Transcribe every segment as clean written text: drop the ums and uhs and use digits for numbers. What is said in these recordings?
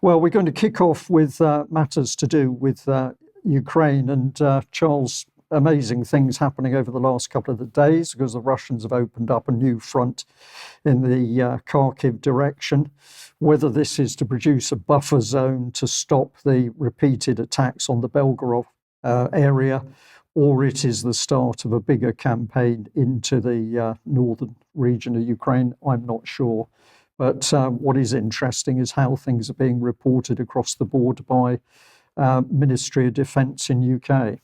Well, we're going to kick off with matters to do with Ukraine and Charles. Amazing things happening over the last couple of the days because the Russians have opened up a new front in the Kharkiv direction. Whether this is to produce a buffer zone to stop the repeated attacks on the Belgorod area, or it is the start of a bigger campaign into the northern region of Ukraine, I'm not sure. But what is interesting is how things are being reported across the board by Ministry of Defence in UK.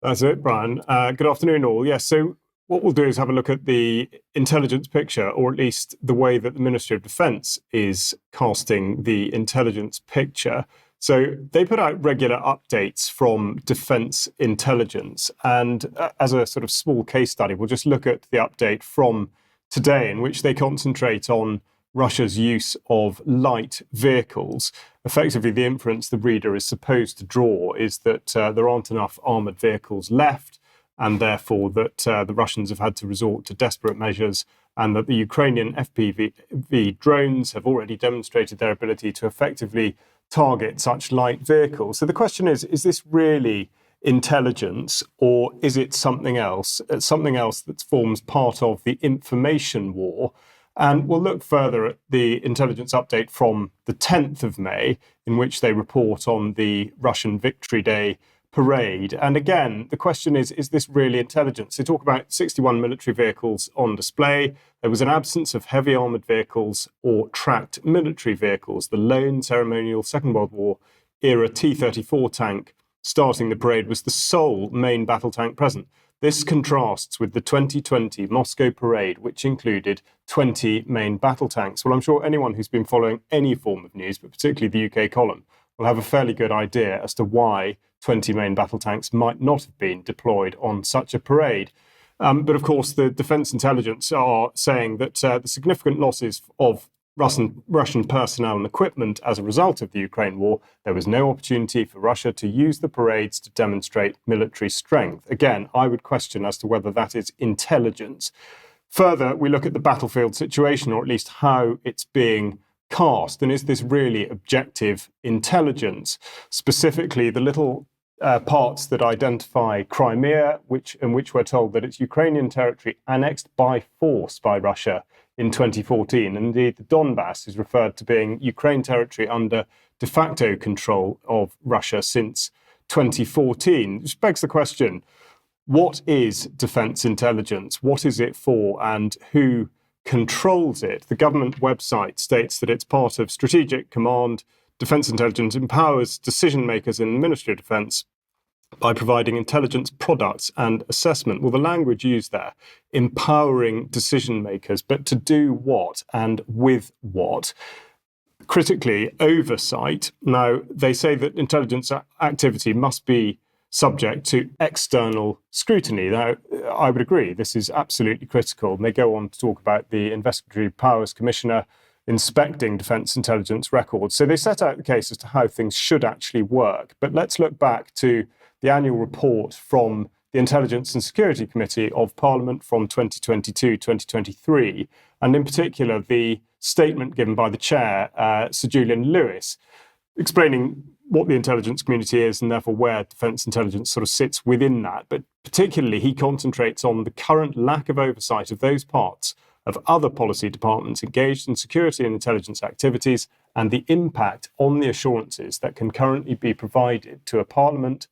That's it, Brian. Good afternoon, all. Yes, so what we'll do is have a look at the intelligence picture, or at least the way that the Ministry of Defence is casting the intelligence picture. So they put out regular updates from Defence Intelligence. And as a sort of small case study, we'll just look at the update from today, in which they concentrate on Russia's use of light vehicles. Effectively, the inference the reader is supposed to draw is that there aren't enough armoured vehicles left, and therefore that the Russians have had to resort to desperate measures, and that the Ukrainian FPV drones have already demonstrated their ability to effectively target such light vehicles. So the question is this really intelligence, or is it something else? It's something else that forms part of the information war. And we'll look further at the intelligence update from the 10th of May, in which they report on the Russian Victory Day parade. And again, the question is this really intelligence? They talk about 61 military vehicles on display. There was an absence of heavy armoured vehicles or tracked military vehicles. The lone ceremonial Second World War era T-34 tank starting the parade was the sole main battle tank present. This contrasts with the 2020 Moscow parade, which included 20 main battle tanks. Well, I'm sure anyone who's been following any form of news, but particularly the UK column, will have a fairly good idea as to why 20 main battle tanks might not have been deployed on such a parade. But of course, the Defence Intelligence are saying that the significant losses of Russian personnel and equipment as a result of the Ukraine war, there was no opportunity for Russia to use the parades to demonstrate military strength. Again, I would question as to whether that is intelligence. Further, we look at the battlefield situation, or at least how it's being cast. And is this really objective intelligence? Specifically, the little parts that identify Crimea, in which we're told that it's Ukrainian territory annexed by force by Russia in 2014. And indeed, the Donbass is referred to being Ukraine territory under de facto control of Russia since 2014. Which begs the question, what is defence intelligence? What is it for, and who controls it? The government website states that it's part of Strategic Command. Defence intelligence empowers decision makers in the Ministry of Defence by providing intelligence products and assessment. Well, the language used there, empowering decision makers, but to do what and with what? Critically, oversight. Now, they say that intelligence activity must be subject to external scrutiny. Now, I would agree, this is absolutely critical. And they go on to talk about the Investigatory Powers Commissioner inspecting defence intelligence records. So they set out the case as to how things should actually work. But let's look back to the annual report from the Intelligence and Security Committee of Parliament from 2022-2023, and in particular the statement given by the chair, Sir Julian Lewis, explaining what the intelligence community is and therefore where defence intelligence sort of sits within that. But particularly he concentrates on the current lack of oversight of those parts of other policy departments engaged in security and intelligence activities, and the impact on the assurances that can currently be provided to Parliament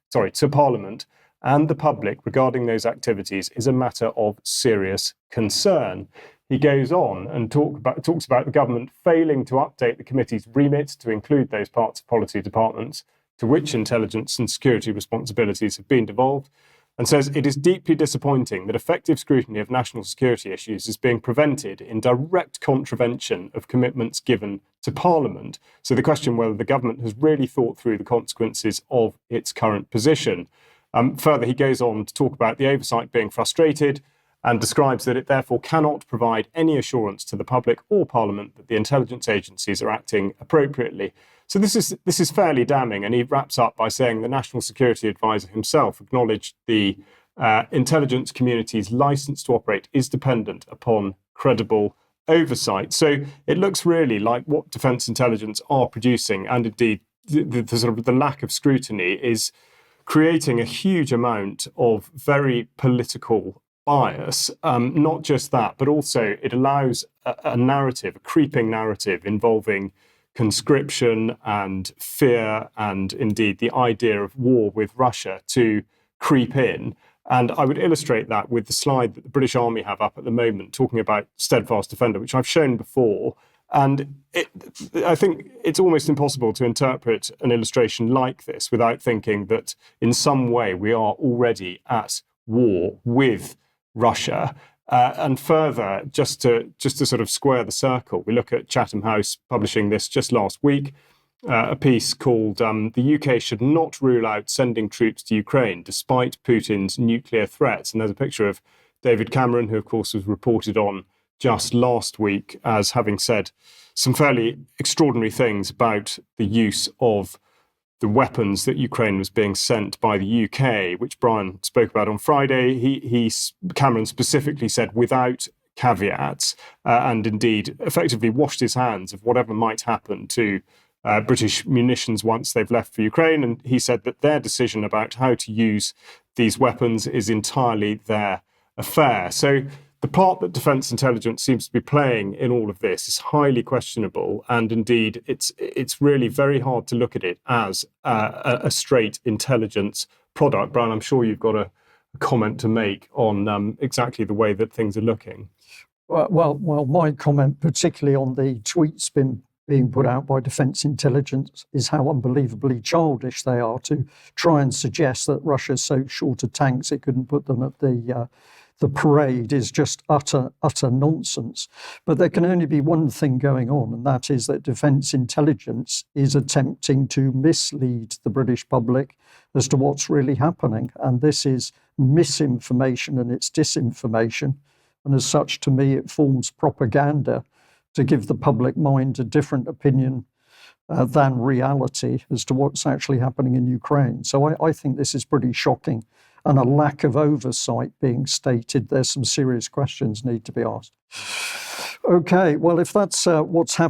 and the public regarding those activities is a matter of serious concern. He goes on and talks about the government failing to update the committee's remit to include those parts of policy departments to which intelligence and security responsibilities have been devolved, and says it is deeply disappointing that effective scrutiny of national security issues is being prevented in direct contravention of commitments given to Parliament. So the question whether the government has really thought through the consequences of its current position. Further, he goes on to talk about the oversight being frustrated and describes that it therefore cannot provide any assurance to the public or Parliament that the intelligence agencies are acting appropriately. So this is fairly damning, and he wraps up by saying the National Security Advisor himself acknowledged the intelligence community's licence to operate is dependent upon credible oversight. So it looks really like what defence intelligence are producing, and indeed the sort of the lack of scrutiny, is creating a huge amount of very political bias. Not just that, but also it allows a narrative, a creeping narrative involving conscription and fear and indeed the idea of war with Russia to creep in. And I would illustrate that with the slide that the British Army have up at the moment, talking about Steadfast Defender, which I've shown before. And I think it's almost impossible to interpret an illustration like this without thinking that in some way we are already at war with Russia. And further, just to sort of square the circle, we look at Chatham House publishing this just last week, a piece called "The UK should not rule out sending troops to Ukraine despite Putin's nuclear threats." And there's a picture of David Cameron, who of course was reported on just last week as having said some fairly extraordinary things about the use of the weapons that Ukraine was being sent by the UK, which Brian spoke about on Friday. Cameron specifically said without caveats, and indeed effectively washed his hands of whatever might happen to British munitions once they've left for Ukraine. And he said that their decision about how to use these weapons is entirely their affair. So the part that defence intelligence seems to be playing in all of this is highly questionable, and indeed it's really very hard to look at it as a straight intelligence product. Brian, I'm sure you've got a comment to make on exactly the way that things are looking. Well, my comment, particularly on the tweets being put out by defence intelligence, is how unbelievably childish they are to try and suggest that Russia's so short of tanks it couldn't put them at the parade is just utter nonsense. But there can only be one thing going on, and that is that defence intelligence is attempting to mislead the British public as to what's really happening. And this is misinformation and it's disinformation. And as such, to me, it forms propaganda to give the public mind a different opinion than reality as to what's actually happening in Ukraine. So I think this is pretty shocking, and a lack of oversight being stated. There's some serious questions need to be asked. Okay, well, if that's what's happening.